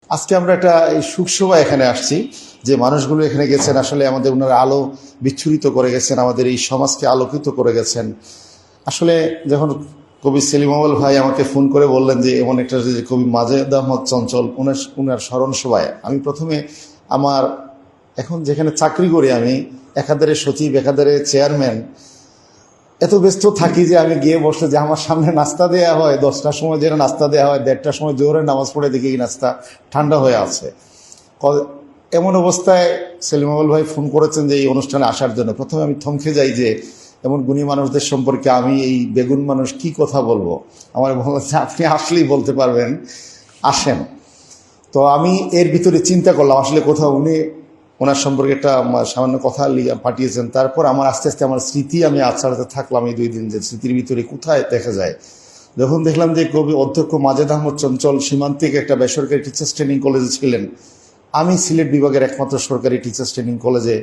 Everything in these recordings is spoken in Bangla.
আজকে আমরা একটা এই শোকসভায় এখানে আসছি, যে মানুষগুলো এখানে গেছেন আসলে আমাদের ওনারা আলো বিচ্ছুরিত করে গেছেন, আমাদের এই সমাজকে আলোকিত করে গেছেন। আসলে যখন কবি সেলিম আউয়াল ভাই আমাকে ফোন করে বললেন যে এমন একটা যে কবি মাজেদ আহমদ চঞ্চল ওনার স্মরণ সভায়, আমি প্রথমে আমার এখন যেখানে চাকরি করি আমি একাধারে সচিব একাধারে চেয়ারম্যান, এত ব্যস্ত থাকি যে আমি গিয়ে বসলে যে আমার সামনে নাস্তা দেওয়া হয় 10টার সময়, যেটা নাস্তা দেওয়া হয় 1:30টার সময় জোহরের নামাজ পড়ে দেখি এই নাস্তা ঠান্ডা হয়ে আছে। এমন অবস্থায় সেলিম আউয়াল ভাই ফোন করেছেন যে এই অনুষ্ঠানে আসার জন্য। প্রথমে আমি থমকে যাই যে এমন গুণী মানুষদের সম্পর্কে আমি এই বেগুন মানুষ কি কথা বলবো। আমার বলছে আপনি আসলেই বলতে পারবেন, আসেন। তো আমি এর ভিতরে চিন্তা করলাম আসলে কোথাও উনি ওনার সম্পর্কে একটা সামান্য কথা পাঠিয়েছেন। তারপর আমার আস্তে আস্তে আমার স্মৃতি আমি আছাড়াতে থাকলাম এই 2 দিন, যে স্মৃতির ভিতরে কোথায় দেখা যায়। যখন দেখলাম যে কবি অধ্যক্ষ মাজেদ আহমদ চঞ্চল সীমান্তিক একটা বেসরকারি টিচার্স ট্রেনিং কলেজে ছিলেন। আমি সিলেট বিভাগের একমাত্র সরকারি টিচার্স ট্রেনিং কলেজে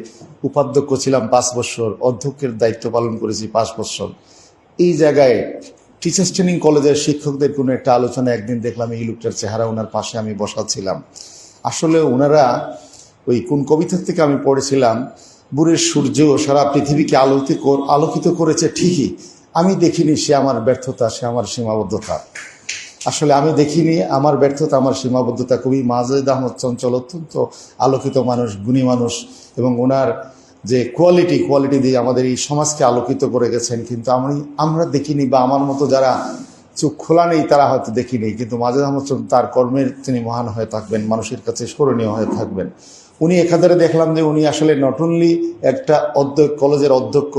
উপাধ্যক্ষ ছিলাম 5 বছর, অধ্যক্ষের দায়িত্ব পালন করেছি 5 বছর। এই জায়গায় টিচার্স ট্রেনিং কলেজের শিক্ষকদের কোনো একটা আলোচনা একদিন দেখলাম, এই লোকটার চেহারা ওনার পাশে আমি বসা ছিলাম। আসলে ওনারা ওই কোন কবিতার থেকে আমি পড়েছিলাম, বুড়ের সূর্য সারা পৃথিবীকে আলোকিত করেছে ঠিকই, আমি দেখিনি সে আমার ব্যর্থতা, সে আমার সীমাবদ্ধতা। আসলে আমি দেখিনি আমার ব্যর্থতা, আমার সীমাবদ্ধতা। কবি মাজেদ আহমদ চঞ্চল অত্যন্ত আলোকিত মানুষ, গুণী মানুষ, এবং ওনার যে কোয়ালিটি দিয়ে আমাদের এই সমাজকে আলোকিত করে গেছেন। কিন্তু আমরা দেখিনি, বা আমার মতো যারা চোখ খোলা নেই তারা হয়তো দেখিনি। কিন্তু মাজেদ আহমদ চঞ্চল তার কর্মের তিনি মহান হয়ে থাকবেন, মানুষের কাছে স্মরণীয় হয়ে থাকবেন। উনি একাধারে দেখলাম যে উনি আসলে নট অনলি একটা কলেজের অধ্যক্ষ,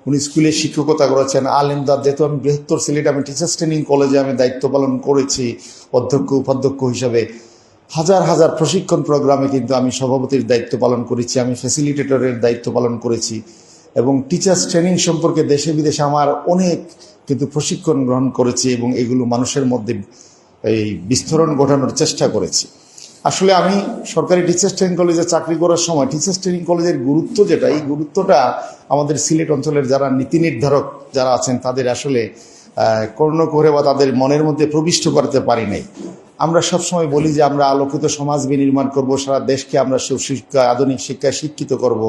উনি স্কুলে শিক্ষকতা করেছেন, আলেমদার। যেহেতু আমি বৃহত্তর সিলেট, আমি টিচার্স ট্রেনিং কলেজে আমি দায়িত্ব পালন করেছি অধ্যক্ষ উপাধ্যক্ষ হিসাবে। হাজার হাজার প্রশিক্ষণ প্রোগ্রামে কিন্তু আমি সভাপতির দায়িত্ব পালন করেছি, আমি ফ্যাসিলিটেটরের দায়িত্ব পালন করেছি, এবং টিচার্স ট্রেনিং সম্পর্কে দেশে বিদেশে আমার অনেক কিন্তু প্রশিক্ষণ গ্রহণ করেছি, এবং এগুলো মানুষের মধ্যে এই বিস্তরণ ঘটানোর চেষ্টা করেছি। আসলে আমি সরকারি টিচার্স ট্রেনিং কলেজে চাকরি করার সময় টিচার্স ট্রেনিং কলেজের গুরুত্ব যেটা, এই গুরুত্বটা আমাদের সিলেট অঞ্চলের যারা নীতি নির্ধারক যারা আছেন তাদের আসলে কর্ণ করে বা তাদের মনের মধ্যে প্রবিষ্ট করতে পারি নাই। আমরা সবসময় বলি যে আমরা আলোকিত সমাজ বিনির্মাণ করব, সারা দেশকে আমরা সুশিক্ষা আধুনিক শিক্ষায় শিক্ষিত করব,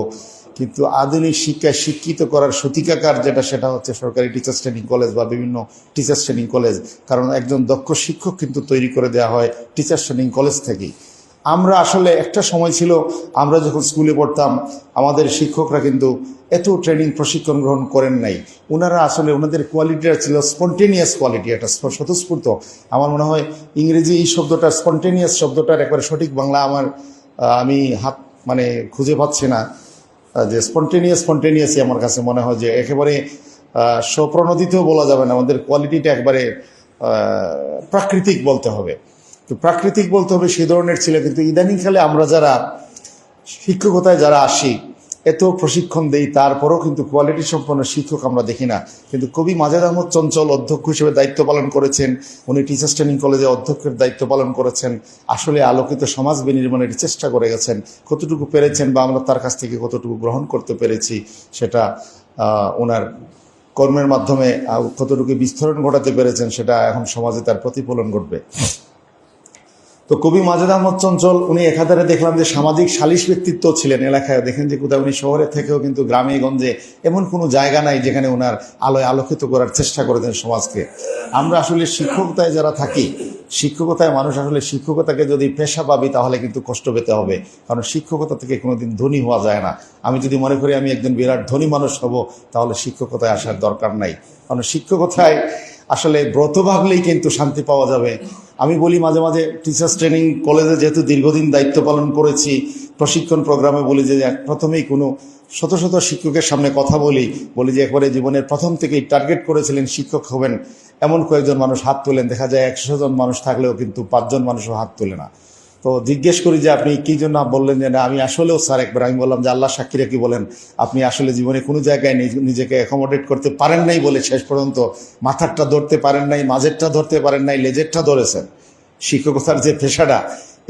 কিন্তু আধুনিক শিক্ষায় শিক্ষিত করার সতিকাকার যেটা, সেটা হচ্ছে সরকারি টিচার্স ট্রেনিং কলেজ বা বিভিন্ন টিচার্স ট্রেনিং কলেজ। কারণ একজন দক্ষ শিক্ষক কিন্তু তৈরি করে দেওয়া হয় টিচার্স ট্রেনিং কলেজ থেকেই। আমরা আসলে একটা সময় ছিল, আমরা যখন স্কুলে পড়তাম আমাদের শিক্ষকরা কিন্তু এত ট্রেনিং প্রশিক্ষণ গ্রহণ করেন নাই। ওনারা আসলে ওনাদের কোয়ালিটিটা ছিল স্পন্টেনিয়াস কোয়ালিটি, একটা স্বতঃস্ফূর্ত। আমার মনে হয় ইংরেজি এই শব্দটা, স্পন্টেনিয়াস শব্দটার একবারে সঠিক বাংলা আমি খুঁজে পাচ্ছি না। যে স্পন্টেনিয়াসই আমার কাছে মনে হয় যে একেবারে স্বপ্রণোদিতও বলা যাবে না, আমাদের কোয়ালিটিটা একবারে প্রাকৃতিক বলতে হবে। তো প্রাকৃতিক বলতে হবে সেই ধরনের ছিল। কিন্তু ইদানিংকালে আমরা যারা শিক্ষকতায় যারা আসি, এত প্রশিক্ষণ দেই, তারপরেও কিন্তু কোয়ালিটি সম্পন্ন শিক্ষক আমরা দেখি না। কিন্তু কবি মাজেদ আহমদ চঞ্চল অধ্যক্ষ হিসেবে দায়িত্ব পালন করেছেন, উনি টিচার্স ট্রেনিং কলেজে অধ্যক্ষের দায়িত্ব পালন করেছেন। আসলে আলোকিত সমাজ বিনির্মাণের চেষ্টা করে গেছেন। কতটুকু পেরেছেন বা আমরা তার কাছ থেকে কতটুকু গ্রহণ করতে পেরেছি, সেটা ওনার কর্মের মাধ্যমে কতটুকু বিস্তরণ ঘটাতে পেরেছেন, সেটা এখন সমাজে তার প্রতিফলন ঘটবে। তো কবি মাজেদ আহমদ চঞ্চল উনি একাধারে দেখলাম যে সামাজিক সালিশ ব্যক্তিত্ব ছিলেন। এলাকায় দেখেন যে কোথাও উনি শহরে থেকেও কিন্তু গ্রামে গঞ্জে এমন কোনো জায়গা নাই যেখানে ওনার আলোয় আলোকিত করার চেষ্টা করেছেন সমাজকে। আমরা আসলে শিক্ষকতায় যারা থাকি, শিক্ষকতায় মানুষ আসলে শিক্ষকতাকে যদি পেশা পাবি তাহলে কিন্তু কষ্ট পেতে হবে, কারণ শিক্ষকতা থেকে কোনোদিন ধনী হওয়া যায় না। আমি যদি মনে করি আমি একজন বিরাট ধনী মানুষ হব, তাহলে শিক্ষকতায় আসার দরকার নাই। কারণ শিক্ষকতায় আসলে ব্রত ভাবলেই কিন্তু শান্তি পাওয়া যাবে। আমি বলি মাঝে মাঝে টিচার্স ট্রেনিং কলেজে যেহেতু দীর্ঘদিন দায়িত্ব পালন করেছি, প্রশিক্ষণ প্রোগ্রামে বলি যে প্রথমেই কোনো শত শত শিক্ষকের সামনে কথা বলি যে একবারে জীবনের প্রথম থেকেই টার্গেট করেছিলেন শিক্ষক হবেন, এমন কয়েকজন মানুষ হাত তোলেন। দেখা যায় 100 জন মানুষ থাকলেও কিন্তু 5 জন মানুষও হাত তোলে না। তো জিজ্ঞেস করি যে আপনি কি জন্য বললেন যে না আমি আসলেও স্যার একবার, আমি বললাম যে আল্লাহ সাক্ষীরা কি বলেন, আপনি আসলে জীবনে কোনো জায়গায় নিজেকে অ্যাকোমোডেট করতে পারেন নাই বলে শেষ পর্যন্ত মাথারটা ধরতে পারেন নাই, মাঝেরটা ধরতে পারেন নাই, লেজেরটা ধরেছেন। শিক্ষকতার যে পেশাটা,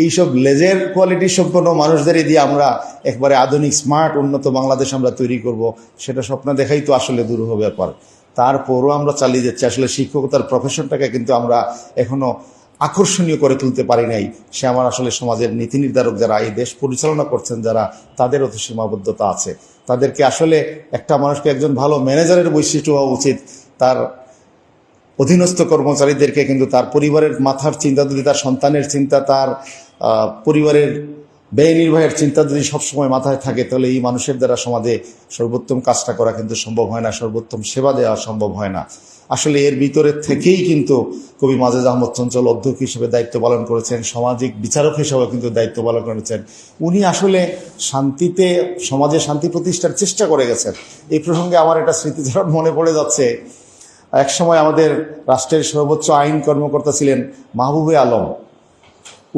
এইসব লেজের কোয়ালিটি সম্পন্ন মানুষদেরই দিয়ে আমরা একবারে আধুনিক স্মার্ট উন্নত বাংলাদেশ আমরা তৈরি করব, সেটা স্বপ্ন দেখাই তো আসলে দুরূহ ব্যাপার। তারপরও আমরা চালিয়ে যাচ্ছি। আসলে শিক্ষকতার প্রফেশনটাকে কিন্তু আমরা এখনো আকর্ষণীয় করে তুলতে পারি নাই, সে আমার আসলে সমাজের নীতি নির্ধারক যারা এই দেশ পরিচালনা করছেন যারা, তাদেরও তো সীমাবদ্ধতা আছে। তাদেরকে আসলে একটা মানুষকে একজন ভালো ম্যানেজারের বৈশিষ্ট্য হওয়া উচিত, তার অধীনস্থ কর্মচারীদেরকে কিন্তু তার পরিবারের মাথার চিন্তা যদি, তার সন্তানের চিন্তা, তার পরিবারের ব্যয় নির্বাহের চিন্তা যদি সবসময় মাথায় থাকে, তাহলে এই মানুষের দ্বারা সমাজে সর্বোত্তম কাজটা করা কিন্তু সম্ভব হয় না, সর্বোত্তম সেবা দেওয়া সম্ভব হয় না। আসলে এর ভিতরে থেকেই কিন্তু কবি মাজেদ আহমদ চঞ্চল অধ্যক্ষ হিসেবে দায়িত্ব পালন করেছেন, সামাজিক বিচারক হিসেবেও কিন্তু দায়িত্ব পালন করেছেন। উনি আসলে শান্তিতে, সমাজে শান্তি প্রতিষ্ঠার চেষ্টা করে গেছেন। এই প্রসঙ্গে আমার একটা স্মৃতিচারণ মনে পড়ে যাচ্ছে। একসময় আমাদের রাষ্ট্রের সর্বোচ্চ আইন কর্মকর্তা ছিলেন মাহবুবে আলম।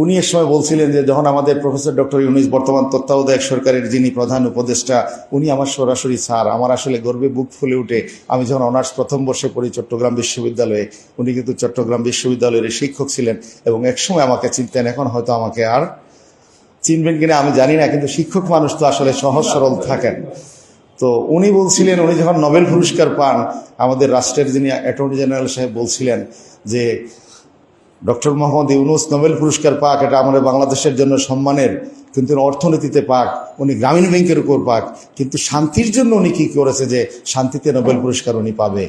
উনি এক সময় বলছিলেন যে যখন আমাদের প্রফেসর ডক্টর ইউনূস, বর্তমান তত্ত্বাবধায়ক সরকারের যিনি প্রধান উপদেষ্টা, উনি আমার সরাসরি স্যার, আমার আসলে গর্বে বুক ফুলে উঠে। আমি যখন অনার্স প্রথম বর্ষে পড়ি চট্টগ্রাম বিশ্ববিদ্যালয়ে, উনি কিন্তু চট্টগ্রাম বিশ্ববিদ্যালয়ের শিক্ষক ছিলেন এবং একসময় আমাকে চিনতেন। এখন হয়তো আমাকে আর চিনবেন কিনা আমি জানি না, কিন্তু শিক্ষক মানুষ তো আসলে সহজ সরল থাকেন। তো উনি বলছিলেন, উনি যখন নোবেল পুরস্কার পান, আমাদের রাষ্ট্রের যিনি অ্যাটর্নি জেনারেল সাহেব বলছিলেন যে ডক্টর মোহাম্মদ ইউনূস নোবেল পুরস্কার পাক, এটা আমাদের বাংলাদেশের জন্য সম্মানের, কিন্তু অর্থনীতিতে পাক, উনি গ্রামীণ ব্যাংকের উপর পাক, কিন্তু শান্তির জন্য উনি কি করেছে যে শান্তিতে নোবেল পুরস্কার উনি পাবে।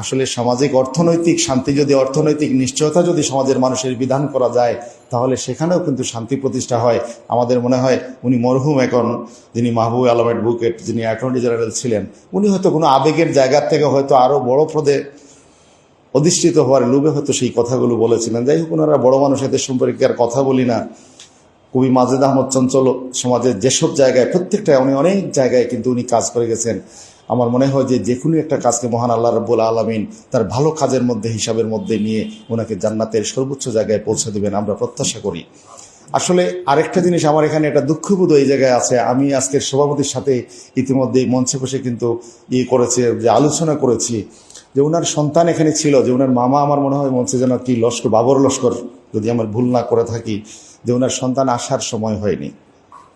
আসলে সামাজিক অর্থনৈতিক শান্তি যদি, অর্থনৈতিক নিশ্চয়তা যদি সমাজের মানুষের বিধান করা যায়, তাহলে সেখানেও কিন্তু শান্তি প্রতিষ্ঠা হয়। আমাদের মনে হয় উনি মরহুম এখন যিনি মাহবুব আলম অ্যাডভোকেট, যিনি অ্যাটর্নি জেনারেল ছিলেন, উনি হয়তো কোনো আবেগের জায়গা থেকে হয়তো আরও বড় পদে অধিষ্ঠিত হওয়ার লোভে হয়তো সেই কথাগুলো বলেছিলেন। যাই হোক, ওনারা বড় মানুষ, এদের সম্পর্কে আর কথা বলি না। কবি মাজেদ আহমদ চঞ্চল সমাজের যেসব জায়গায়, প্রত্যেকটা উনি অনেক জায়গায় কিন্তু উনি কাজ করে গেছেন। আমার মনে হয় যে কোনো একটা কাজকে মহান আল্লাহ রাব্বুল আলামিন তার ভালো কাজের মধ্যে, হিসাবের মধ্যে নিয়ে ওনাকে জান্নাতের সর্বোচ্চ জায়গায় পৌঁছে দেবেন, আমরা প্রত্যাশা করি। আসলে আরেকটা জিনিস আমার এখানে একটা দুঃখবোধ এই জায়গায় আছে। আমি আজকের সভাপতির সাথে ইতিমধ্যে মঞ্চে বসে কিন্তু করেছে, যে আলোচনা করেছি যে ওনার সন্তান এখানে ছিল, যে ওনার মামা, আমার মনে হয় মঞ্চে যেন কি লস্কর, বাবর লস্কর, যদি আমার ভুল না করে থাকি, যে ওনার সন্তান আসার সময় হয়নি।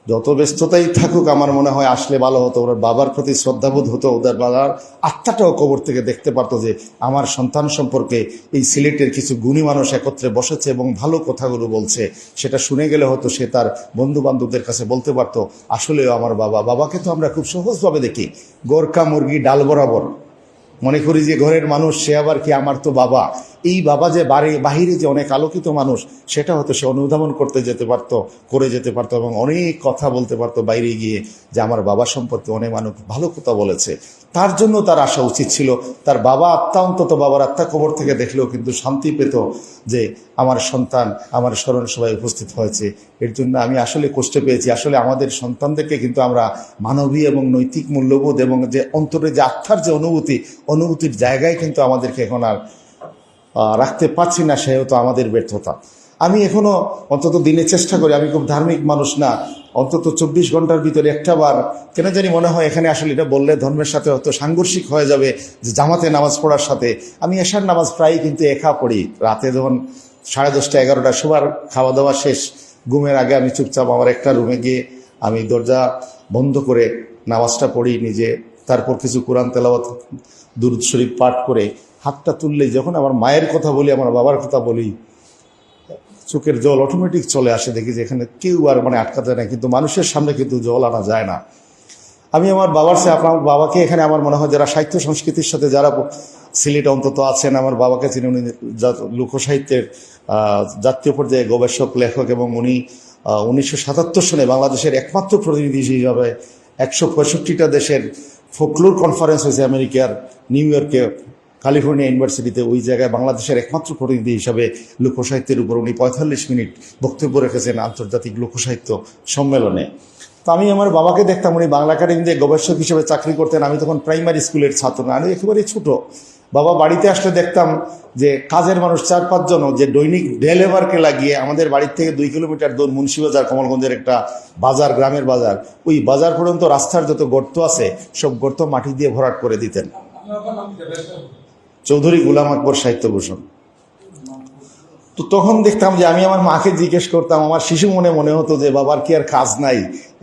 যত ব্যস্ততাই থাকুক, আমার মনে হয় আসলে ভালো হতো, ওনার বাবার প্রতি শ্রদ্ধাবোধ হতো, ওদের বাবার আত্মাটাও কবর থেকে দেখতে পারতো যে আমার সন্তান সম্পর্কে এই সিলেটের কিছু গুণী মানুষ একত্রে বসেছে এবং ভালো কথাগুলো বলছে। সেটা শুনে গেলে হয়তো সে তার বন্ধু বান্ধবদের কাছে বলতে পারতো, আসলেও আমার বাবা। বাবাকে তো আমরা খুব সহজভাবে দেখি, গোরকা মুরগি ডাল বরাবর, মনে করি যে ঘরের মানুষ, সে আবার কি আমার তো বাবা। এই বাবা যে বাহিরে যে অনেক আলোকিত মানুষ, সেটা হয়তো সে অনুধাবন করতে যেতে পারতো, করে যেতে পারতো, এবং অনেক কথা বলতে পারতো বাইরে গিয়ে যে আমার বাবা সম্পর্কে অনেক মানুষ ভালো কথা বলেছে। তার জন্য তার আসা উচিত ছিল। তার বাবা আত্মা, অন্তত বাবার আত্মা কবর থেকে দেখলেও কিন্তু শান্তি পেত যে আমার সন্তান আমার স্মরণ সভায় উপস্থিত হয়েছে। এর জন্য আমি আসলে কষ্ট পেয়েছি। আসলে আমাদের সন্তানদেরকে কিন্তু আমরা মানবী এবং নৈতিক মূল্যবোধ এবং যে অন্তরে যে আত্মার যে অনুভূতির জায়গায় কিন্তু আমাদেরকে এখন আর রাখতে পারছি না, সেহেতু আমাদের ব্যর্থতা। আমি এখনো অন্তত দিনে চেষ্টা করি, আমি খুব ধার্মিক মানুষ না, অন্তত 24 ঘন্টার ভিতরে একটা বার কেন জানি মনে হয় এখানে আসলে এটা বললে ধর্মের সাথে হয়তো সাংঘর্ষিক হয়ে যাবে, যে জামাতে নামাজ পড়ার সাথে। আমি এশার নামাজ প্রায় কিন্তু একা পড়ি, রাতে যখন 10:30 11টা সবার খাওয়া দাওয়া শেষ, ঘুমের আগে আমি চুপচাপ আমার একটা রুমে গিয়ে আমি দরজা বন্ধ করে নামাজটা পড়ি নিজে। তারপর কিছু কোরআন তেলাওয়াত, দুরূদ শরীফ পাঠ করে হাতটা তুললে, যখন আমার মায়ের কথা বলি, আমার বাবার কথা বলি, চোখের জল অটোমেটিক চলে আসে। দেখি যে এখানে কেউ আর আটকাতে না, কিন্তু মানুষের সামনে কিন্তু জল আনা যায় না। আমি আমার বাবার সাথে, আপনার বাবাকে এখানে আমার মনে হয় যারা সাহিত্য সংস্কৃতির সাথে যারা সিলেট অন্তত আছেন, আমার বাবাকে চিনি, উনি লোকসাহিত্যের জাতীয় পর্যায়ে গবেষক, লেখক, এবং উনি 1977 সনে বাংলাদেশের একমাত্র প্রতিনিধি হিসাবে 165টা দেশের ফোকলোর কনফারেন্স হয়েছে আমেরিকার নিউ ইয়র্কে, ক্যালিফোর্নিয়া ইউনিভার্সিটিতে। ওই জায়গায় বাংলাদেশের একমাত্র প্রতিনিধি হিসাবে লোকসাহিত্যের উপর উনি 45 মিনিট বক্তব্য রেখেছেন আন্তর্জাতিক লোকসাহিত্য সম্মেলনে। তো আমি আমার বাবাকে দেখতাম, উনি বাংলা একাডেমিতে গবেষক হিসেবে চাকরি করতেন। আমি তখন প্রাইমারি স্কুলের ছাত্র না, আমি একেবারে ছোট। বাবা বাড়িতে আসলে দেখতাম যে কাজের মানুষ 4-5 জন, যে দৈনিক ডেলেভারকে লাগিয়ে আমাদের বাড়ির থেকে 2 কিলোমিটার দূর মুন্সিবাজার, কমলগঞ্জের একটা বাজার, গ্রামের বাজার, ওই বাজার পর্যন্ত রাস্তার যত গর্ত আছে সব গর্ত মাটি দিয়ে ভরাট করে দিতেন। চৌধুরী গোলাম আকবর সাহিত্যভূষণ। তো তখন দেখতাম যে আমি আমার মাকে জিজ্ঞেস করতাম, আমার শিশু মনে হতো যে বাবার কি আর কাজ নাই,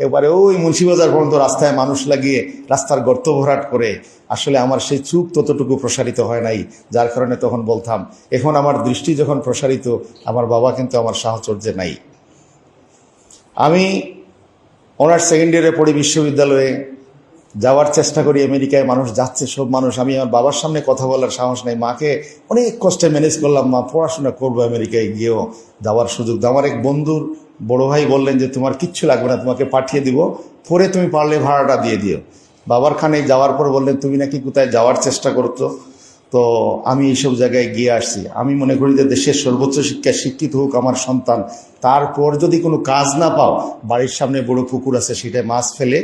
এবারে ওই মুন্সিবাজার পর্যন্ত রাস্তায় মানুষ লাগিয়ে রাস্তার গর্ত ভরাট করে। আসলে আমার সেই চুপ ততটুকু প্রসারিত হয় নাই, যার কারণে তখন বলতাম এখন আমার দৃষ্টি যখন প্রসারিত, আমার বাবা কিন্তু আমার সাহচর্যে নাই। আমি অনার্স সেকেন্ড ইয়ারে পড়ি, বিশ্ববিদ্যালয়ে যাওয়ার চেষ্টা করি, আমেরিকায় মানুষ যাচ্ছে সব মানুষ, আমি আমার বাবার সামনে কথা বলার সাহস নেই। মাকে অনেক কষ্টে ম্যানেজ করলাম, মা পড়াশোনা করবো, আমেরিকায় গিয়েও যাওয়ার সুযোগ। আমার এক বন্ধুর বড় ভাই বললেন যে তোমার কিচ্ছু লাগবে না, তোমাকে পাঠিয়ে দিব, পরে তুমি পারলে ভাড়াটা দিয়ে দিও। বাবার খানে যাওয়ার পর বললেন তুমি নাকি কোথায় যাওয়ার চেষ্টা করছো। তো আমি এইসব জায়গায় গিয়ে আসছি। আমি মনে করি যে দেশের সর্বোচ্চ শিক্ষায় শিক্ষিত হোক আমার সন্তান, তারপর যদি কোনো কাজ না পাও, বাড়ির সামনে বড় পুকুর আছে, সেটাই মাছ ফেলে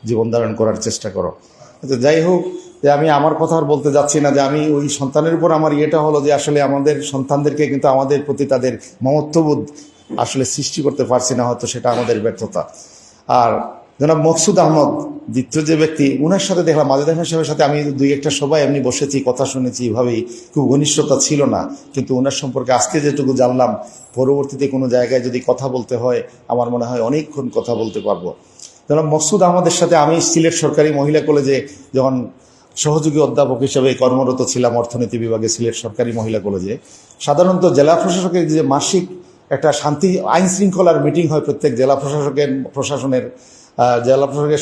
জীবন ধারণ করার চেষ্টা করো। তো যাই হোক, যে আমি আমার কথা আর বলতে যাচ্ছি না, যে আমি ওই সন্তানের উপর আমার ইয়েটা হলো যে আসলে আমাদের সন্তানদেরকে কিন্তু আমাদের প্রতি তাদের মমত্ববোধ আসলে সৃষ্টি করতে পারছি না, হয়তো সেটা আমাদের ব্যর্থতা। আর জনাব মকসুদ আহমদ দ্বিতীয় যে ব্যক্তি, উনার সাথে দেখলাম মাজেদ আহমেদ সাহেবের সাথে আমি দুই একটা সবাই এমনি বসেছি, কথা শুনেছি, এভাবেই খুব ঘনিষ্ঠতা ছিল না। কিন্তু ওনার সম্পর্কে আজকে যেটুকু জানলাম, পরবর্তীতে কোনো জায়গায় যদি কথা বলতে হয় আমার মনে হয় অনেকক্ষণ কথা বলতে পারবো। জনাব মকসুদ আহমদের সাথে আমি সিলেট সরকারি মহিলা কলেজে যখন সহযোগী অধ্যাপক হিসেবে কর্মরত ছিলাম, অর্থনীতি বিভাগে সিলেট সরকারি মহিলা কলেজে, সাধারণত জেলা প্রশাসকের যে মাসিক একটা শান্তি আইন শৃঙ্খলার মিটিং হয় প্রত্যেক জেলা প্রশাসনের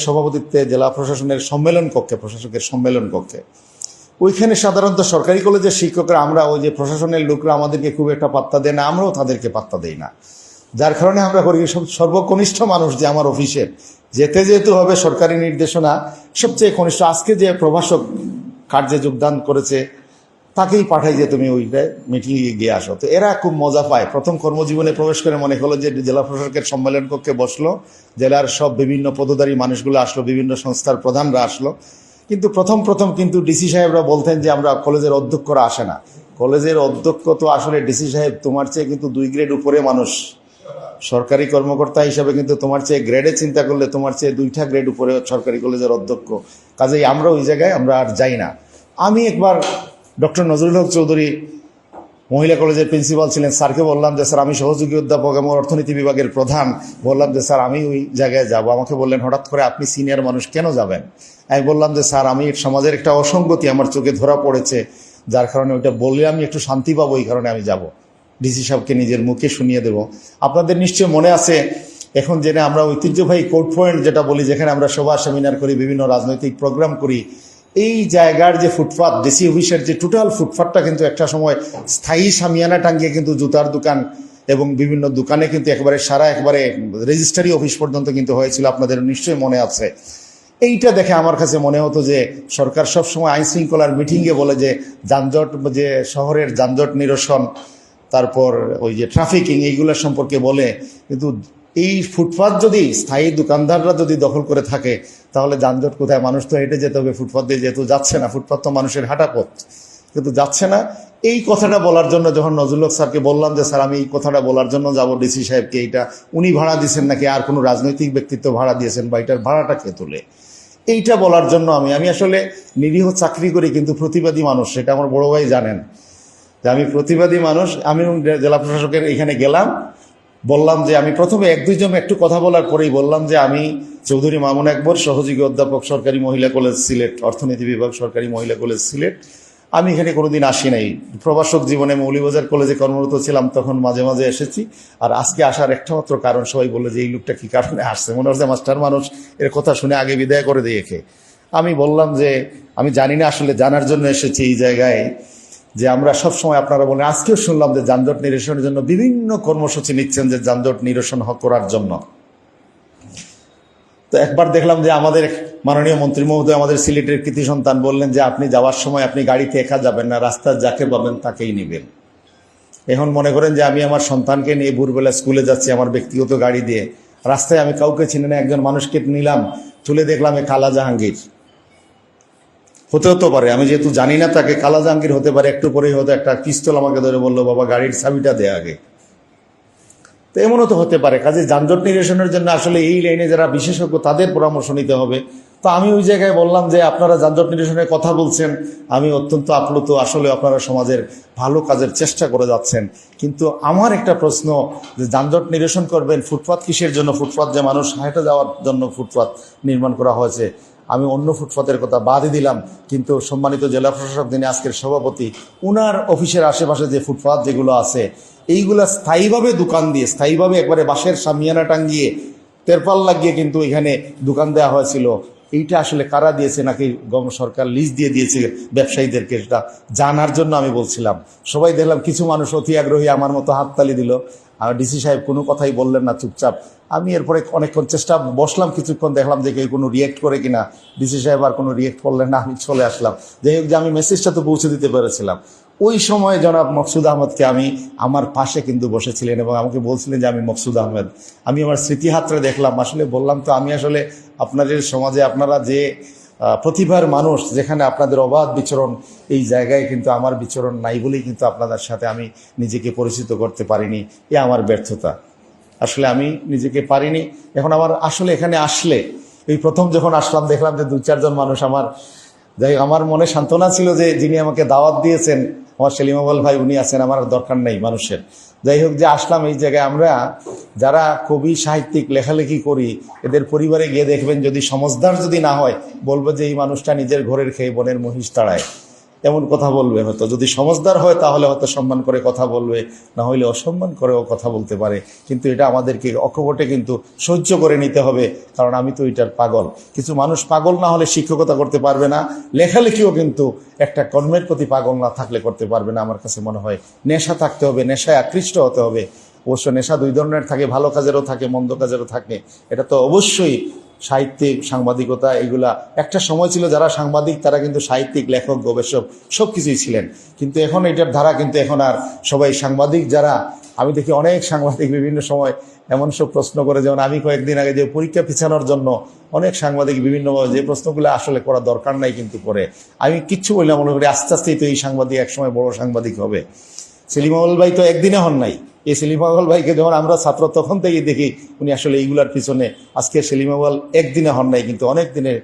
সভাপতিত্বে জেলা প্রশাসনের সম্মেলন কক্ষে, প্রশাসকের সম্মেলন কক্ষে, ওইখানে সাধারণত সরকারি কলেজের শিক্ষকরা আমরা ওই যে প্রশাসনের লোকরা আমাদেরকে খুব একটা পাত্তা দেয় না, আমরাও তাদেরকে পাত্তা দেই না। যার কারণে আমরা করি সর্বকনিষ্ঠ মানুষ যে আমার অফিসের যেহেতু হবে সরকারি নির্দেশনা, সবচেয়ে কনিষ্ঠ আজকে যে প্রভাষক কার্যে যোগদান করেছে তাকেই পাঠাই যে তুমি ওই মিটিংয়ে গিয়ে আসো। তো এরা খুব মজা পায়। প্রথম কর্মজীবনে প্রবেশ করে মনে হলো যে জেলা প্রশাসকের সম্মেলন কক্ষে বসলো, জেলার সব বিভিন্ন পদধারী মানুষগুলো আসলো, বিভিন্ন সংস্থার প্রধানরা আসলো। কিন্তু প্রথম কিন্তু ডিসি সাহেবরা বলতেন যে আমরা কলেজের অধ্যক্ষরা আসে না। কলেজের অধ্যক্ষ তো আসলে ডিসি সাহেব তোমার চেয়ে কিন্তু 2 গ্রেড উপরে মানুষ, সরকারি কর্মকর্তা হিসাবে কিন্তু তোমার চেয়ে গ্রেডে চিন্তা করলে তোমার চেয়ে 2টা গ্রেড উপরে সরকারি কলেজের অধ্যক্ষ। কাজেই আমরা ওই জায়গায় আমরা আর যাই না। আমি একবার ডক্টর নজরুল হক চৌধুরী মহিলা কলেজের প্রিন্সিপাল ছিলেন, স্যারকে বললাম যে স্যার আমি সহযোগী অধ্যাপক এবং অর্থনীতি বিভাগের প্রধান, বললাম যে স্যার আমি ওই জায়গায় যাব। আমাকে বললেন হঠাৎ করে আপনি সিনিয়র মানুষ কেন যাবেন? আমি বললাম যে স্যার আমি সমাজের একটা অসঙ্গতি আমার চোখে ধরা পড়েছে, যার কারণে ওইটা বললে আমি একটু শান্তি পাবো, এই কারণে আমি যাব, ডিসি সাহেবকে নিজের মুখে শুনিয়ে দেব। আপনাদের নিশ্চয় মনে আছে এখন যেটা আমরা ঐতিহ্যবাহী কোর্ট পয়েন্ট যেটা বলি, যেখানে আমরা সভা সেমিনার করি, বিভিন্ন রাজনৈতিক প্রোগ্রাম করি, এই জায়গার যে ফুটপাথ, ডিসি অফিসের যে টোটাল ফুটপাথটা কিন্তু একটা সময় স্থায়ী সামিয়ানা টাঙ্গিয়ে কিন্তু জুতার দোকান এবং বিভিন্ন দোকানে কিন্তু একবারে রেজিস্ট্রারি অফিস পর্যন্ত কিন্তু হয়েছিল, আপনাদের নিশ্চয়ই মনে আছে। এইটা দেখে আমার কাছে মনে হতো যে সরকার সবসময় আইন শৃঙ্খলার মিটিংয়ে বলে যে যানজট, যে শহরের যানজট নিরসন, তারপর ওই যে ট্রাফিকিং, এইগুলোর সম্পর্কে বলে, কিন্তু এই ফুটপাথ যদি স্থায়ী দোকানদাররা যদি দখল করে থাকে তাহলে যানজট কোথায়? মানুষ তো হেঁটে যেতে হবে, ফুটপাথ দিয়ে যেহেতু যাচ্ছে না, ফুটপাথ তো মানুষের হাঁটা পথ, কিন্তু যাচ্ছে না। এই কথাটা বলার জন্য যখন নজরুল হক স্যারকে বললাম যে স্যার আমি এই কথাটা বলার জন্য যাব ডিসি সাহেবকে, এইটা উনি ভাড়া দিয়েছেন নাকি আর কোনো রাজনৈতিক ব্যক্তিত্ব ভাড়া দিয়েছেন, বা এটার ভাড়াটা কে তোলে, এইটা বলার জন্য আমি আসলে নিরীহ চাকরি করি কিন্তু প্রতিবাদী মানুষ, সেটা আমার বড় ভাই জানেন যে আমি প্রতিবাদী মানুষ। আমি জেলা প্রশাসকের এখানে গেলাম, বললাম যে আমি প্রথমে 1-2 জন একটু কথা বলার পরেই বললাম যে আমি চৌধুরী মামুন আকবর, সহযোগী অধ্যাপক সরকারি মহিলা কলেজ সিলেট, অর্থনীতি বিভাগ সরকারি মহিলা কলেজ সিলেট। আমি এখানে কোনোদিন আসি নাই, প্রভাষক জীবনে মৌলভীবাজার কলেজে কর্মরত ছিলাম, তখন মাঝে মাঝে এসেছি। আর আজকে আসার একটা মাত্র কারণ, সবাই বললো যে এই লোকটা কি কারণে আসছে, মনে হচ্ছে মাস্টার মানুষ, এর কথা শুনে আগে বিদায় করে দিয়েছে। আমি বললাম যে আমি জানি না, আসলে জানার জন্য এসেছি এই জায়গায়, যে আমরা সবসময় আপনারা বলেন, আজকেও শুনলাম যে যানজট নিরসনের জন্য বিভিন্ন কর্মসূচি নিচ্ছেন, যে যানজট নিরসন করার জন্য। তো একবার দেখলাম যে আমাদের মাননীয় মন্ত্রী মহোদয়, আমাদের সিলেটের কৃতি সন্তান, বললেন যে আপনি যাওয়ার সময় আপনি গাড়িতে একা যাবেন না, রাস্তার যাকে পাবেন তাকেই নেবেন। এখন মনে করেন যে আমি আমার সন্তানকে নিয়ে ভোরবেলা স্কুলে যাচ্ছি আমার ব্যক্তিগত গাড়ি দিয়ে, রাস্তায় আমি কাউকে চিনি না, একজন মানুষকে নিলাম, তুলে দেখলাম এ কালা জাহাঙ্গীর হতে পারে, আমি যেহেতু জানি না তাকে, কালা জাহাঙ্গীর হতে পারে। একটু পরেই হয়তো একটা পিস্তল আমাকে ধরে বললো বাবা গাড়ির চাবিটা দে আগে। তো এমনও তো হতে পারে। কাজে যানজট নিরসনের জন্য আসলে এই লাইনে যারা বিশেষজ্ঞ তাদের পরামর্শ নিতে হবে। তো আমি ওই জায়গায় বললাম যে আপনারা যানজট নিরসনের কথা বলছেন, আমি অত্যন্ত আপ্লুত, আসলে আপনারা সমাজের ভালো কাজের চেষ্টা করে যাচ্ছেন, কিন্তু আমার একটা প্রশ্ন যে যানজট নিরসন করবেন, ফুটপাত কিসের জন্য? ফুটপাত যে মানুষ হেঁটে যাওয়ার জন্য ফুটপাত নির্মাণ করা হয়েছে, আমি অন্য ফুটপাতের কথা বাদই দিলাম, কিন্তু সম্মানিত জেলা প্রশাসক যিনি আজকের সভাপতি, উনার অফিসের আশেপাশে যে ফুটপাত যেগুলো আছে এইগুলা স্থায়ীভাবে দোকান দিয়ে, স্থায়ীভাবে একবারে বাঁশের সামিয়ানা টাঙ্গিয়ে তেরপাল লাগিয়ে কিন্তু এখানে দোকান দেওয়া হয়েছিল। এইটা আসলে কারা দিয়েছে, নাকি সরকার লিজ দিয়ে দিয়েছে ব্যবসায়ীদেরকে, সেটা জানার জন্য আমি বলছিলাম। সবাই দেখলাম কিছু মানুষ অতি আগ্রহী আমার মতো হাততালি দিল, আর ডিসি সাহেব কোনো কথাই বললেন না, চুপচাপ। আমি এরপরে অনেকক্ষণ চেষ্টা বসলাম, কিছুক্ষণ দেখলাম যে কেউ কোনো রিয়েক্ট করে কিনা, ডিসি সাহেব আর কোনো রিয়েক্ট করলেন না, আমি চলে আসলাম। যাই হোক, যে আমি মেসেজটা তো পৌঁছে দিতে পেরেছিলাম। ওই সময় জনাব মকসুদ আহমদকে আমি আমার পাশে কিন্তু বসেছিলেন এবং আমাকে বলছিলেন যে আমি মকসুদ আহমেদ। আমি আমার স্মৃতিহাত্রে দেখলাম, আসলে বললাম তো আমি আসলে আপনাদের সমাজে আপনারা যে প্রতিভার মানুষ, যেখানে আপনাদের অবাধ বিচরণ, এই জায়গায় কিন্তু আমার বিচরণ নাই বলেই কিন্তু আপনাদের সাথে আমি নিজেকে পরিচিত করতে পারিনি। এ আমার ব্যর্থতা, আসলে আমি নিজেকে পারিনি। এখন আমার আসলে এখানে আসলে, এই প্রথম যখন আসলাম দেখলাম যে 2-4 জন মানুষ আমার, যাই আমার মনে সান্ত্বনা ছিল যে যিনি আমাকে দাওয়াত দিয়েছেন আমার সেলিম আউয়াল ভাই, উনি আছেন, আমার আর দরকার নেই মানুষের। যাই হোক, যে আসলাম এই জায়গায়, আমরা যারা কবি সাহিত্যিক লেখালেখি করি এদের পরিবারে গিয়ে দেখবেন, যদি সমজদার যদি না হয় বলবে যে এই মানুষটা নিজের ঘরের খেয়ে বনের মহিষ তাড়ায়, এমন কথা বলবে। হয়তো যদি সমজদার হয় তাহলে হয়তো সম্মান করে কথা বলবে, না হইলে অসম্মান করেও কথা বলতে পারে। কিন্তু এটা আমাদেরকে অকপটে কিন্তু সহ্য করে নিতে হবে, কারণ আমি তো এটার পাগল। কিছু মানুষ পাগল না হলে শিক্ষকতা করতে পারবে না, লেখালেখিও কিন্তু একটা কর্মের প্রতি পাগল না থাকলে করতে পারবে না। আমার কাছে মনে হয় নেশা থাকতে হবে, নেশায় আকৃষ্ট হতে হবে। অবশ্য নেশা 2 ধরনের থাকে, ভালো কাজেরও থাকে, মন্দ কাজেরও থাকে। এটা তো অবশ্যই সাহিত্যিক, সাংবাদিকতা, এগুলা একটা সময় ছিল যারা সাংবাদিক তারা কিন্তু সাহিত্যিক, লেখক, গবেষক সব কিছুই ছিলেন। কিন্তু এখন এটার ধারা কিন্তু এখন আর সবাই সাংবাদিক যারা, আমি দেখি অনেক সাংবাদিক বিভিন্ন সময় এমন সব প্রশ্ন করে, যেমন আমি কয়েকদিন আগে যে পরীক্ষা পিছানোর জন্য অনেক সাংবাদিক বিভিন্নভাবে যে প্রশ্নগুলো আসলে করা দরকার নাই কিন্তু করে, আমি কিচ্ছু বললাম, মনে করি আস্তে আস্তেই তো এই সাংবাদিক একসময় বড় সাংবাদিক হবে। সেলিম আউয়াল ভাই তো একদিনে হন নাই। এই সেলিম আউয়াল ভাইকে যখন আমরা ছাত্র তখন থেকেই দেখি উনি আসলে এইগুলার পিছনে, আজকে সেলিম আউয়াল একদিনে হন নাই, কিন্তু অনেক দিনের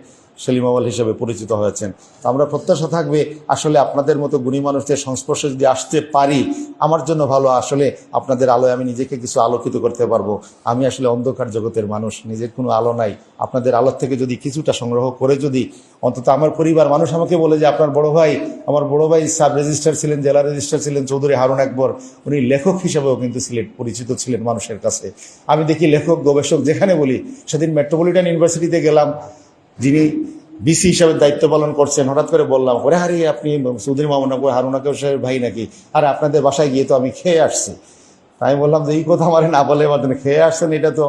সেলিম আউয়াল হিসেবে পরিচিত হয়েছেন। তো আমরা প্রত্যাশা থাকবে আসলে আপনাদের মতো গুণী মানুষদের সংস্পর্শে যদি আসতে পারি আমার জন্য ভালো। আসলে আপনাদের আলোয় আমি নিজেকে কিছু আলোকিত করতে পারবো। আমি আসলে অন্ধকার জগতের মানুষ, নিজের কোনো আলো নাই। আপনাদের আলোর থেকে যদি কিছুটা সংগ্রহ করে, যদি অন্তত আমার পরিবার মানুষ আমাকে বলে যে আপনার বড় ভাই, আমার বড় ভাই সাব রেজিস্ট্রার ছিলেন, জেলা রেজিস্ট্রার ছিলেন চৌধুরী হারুন আকবর, উনি লেখক হিসেবেও কিন্তু ছিলেন, পরিচিত ছিলেন মানুষের কাছে। আমি দেখি লেখক, গবেষক যেখানে বলি, সেদিন মেট্রোপলিটন ইউনিভার্সিটিতে গেলাম, যিনি বিসি হিসাবে দায়িত্ব পালন করছেন, হঠাৎ করে বললাম, ওরে আরে আপনি চৌধুরী মামুন আকবর, হারুন আকবর সাহেবের ভাই নাকি? আর আপনাদের বাসায় গিয়ে তো আমি খেয়ে আসছি। আমি বললাম যে এই কথা আমার না বলে মাধ্যমে খেয়ে আসছেন, এটা তো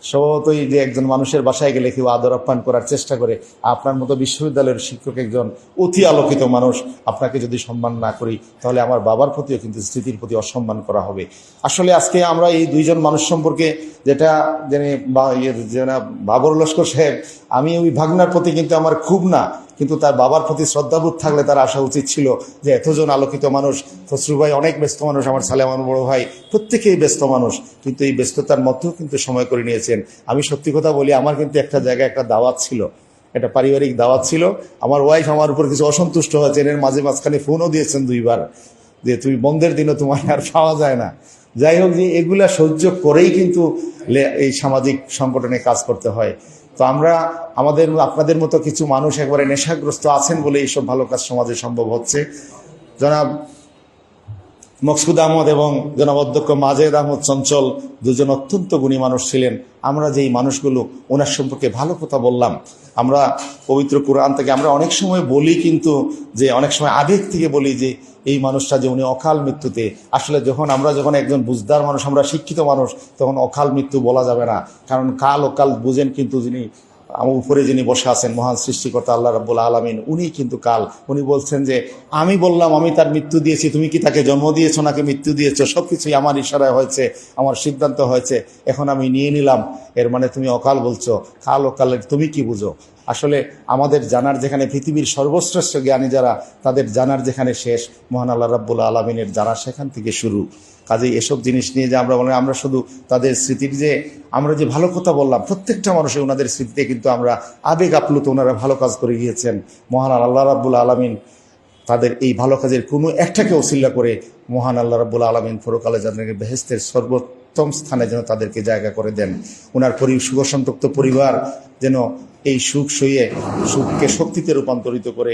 স্বভাবতই যে একজন মানুষের বাসায় গেলে কেউ আদর আপ্যায়ন করার চেষ্টা করে। আপনার মতো বিশ্ববিদ্যালয়ের শিক্ষক একজন অতি আলোকিত মানুষ, আপনাকে যদি সম্মান না করি তাহলে আমার বাবার প্রতিও কিন্তু স্মৃতির প্রতি অসম্মান করা হবে। আসলে আজকে আমরা এই 2 জন মানুষ সম্পর্কে যেটা জেনে, বাবর লস্কর সাহেব, আমি ওই ভাগনার প্রতি কিন্তু আমার খুব না, কিন্তু তার বাবার প্রতি শ্রদ্ধাবোধ থাকলে তার আসা উচিত ছিল যে এতজন আলোকিত মানুষ, খসরু ভাই অনেক ব্যস্ত মানুষ, আমার সালেম আমার বড় ভাই প্রত্যেকেই ব্যস্ত মানুষ, কিন্তু এই ব্যস্ততার মধ্যেও কিন্তু সময় করে নিয়েছেন। আমি সত্যি কথা বলি, আমার কিন্তু একটা জায়গায় একটা দাওয়াত ছিল, একটা পারিবারিক দাওয়াত ছিল। আমার ওয়াইফ আমার উপর কিছু অসন্তুষ্ট হয়েছেন, এর মাঝখানে ফোনও দিয়েছেন 2 বার যে তুমি বন্ধের দিনও তোমার আর পাওয়া যায় না। যাই হোক, যে এগুলা সহ্য করেই কিন্তু এই সামাজিক সংগঠনে কাজ করতে হয়। তো আমরা আপনাদের মতো কিছু মানুষ একবারে নেশাগ্রস্ত আছেন বলে এইসব ভালো কাজ সমাজে সম্ভব হচ্ছে। জনাব মকসুদ আহমদ এবং জনাব অধ্যক্ষ মাজেদ আহমদ চঞ্চল 2 জন অত্যন্ত গুণী মানুষ ছিলেন। আমরা যেই মানুষগুলো ওনার সম্পর্কে ভালো কথা বললাম, আমরা পবিত্র কোরআন থেকে আমরা অনেক সময় বলি, কিন্তু যে অনেক সময় আবেগ থেকে বলি যে এই মানুষটা যে উনি অকাল মৃত্যুতে, আসলে আমরা যখন একজন বুঝদার মানুষ, আমরা শিক্ষিত মানুষ, তখন অকাল মৃত্যু বলা যাবে না, কারণ কাল অকাল বুঝেন, কিন্তু যিনি আমার উপরে যিনি বসে আছেন মহান সৃষ্টিকর্তা আল্লাহ রাব্বুল আলামিন, উনি কিন্তু কাল। উনি বলছেন যে আমি বললাম আমি তার মৃত্যু দিয়েছি, তুমি কি তাকে জন্ম দিয়েছো নাকি মৃত্যু দিয়েছো, সবকিছুই আমার ইশারায় হয়েছে, আমার সিদ্ধান্ত হয়েছে, এখন আমি নিয়ে নিলাম। এর মানে তুমি অকাল বলছো, কাল ও কালের তুমি কি বুঝো? আসলে আমাদের জানার যেখানে পৃথিবীর সর্বশ্রেষ্ঠ জ্ঞানী যারা, তাদের জানার যেখানে শেষ, মহান আল্লাহ রাব্বুল আলামিনের জানা সেখান থেকে শুরু। কাজেই এসব জিনিস নিয়ে যে আমরা বলি, আমরা শুধু তাদের স্মৃতির যে আমরা যে ভালো কথা বললাম, প্রত্যেকটা মানুষের ওনাদের স্মৃতিতে কিন্তু আমরা আবেগ আপ্লুত, ওনারা ভালো কাজ করে গিয়েছেন। মহান আল্লাহ রাব্বুল আলামিন তাদের এই ভালো কাজের কোনো একটাকে ওসিলা করে মহান আল্লাহ রাব্বুল আলামিন পরকালে যাদেরকে বেহেশতের সর্বোত্তম স্থানে যেন তাদেরকে জায়গা করে দেন। ওনার সুখসন্তপ্ত পরিবার যেন এই সুখ সইয়ে সুখকে শক্তিতে রূপান্তরিত করে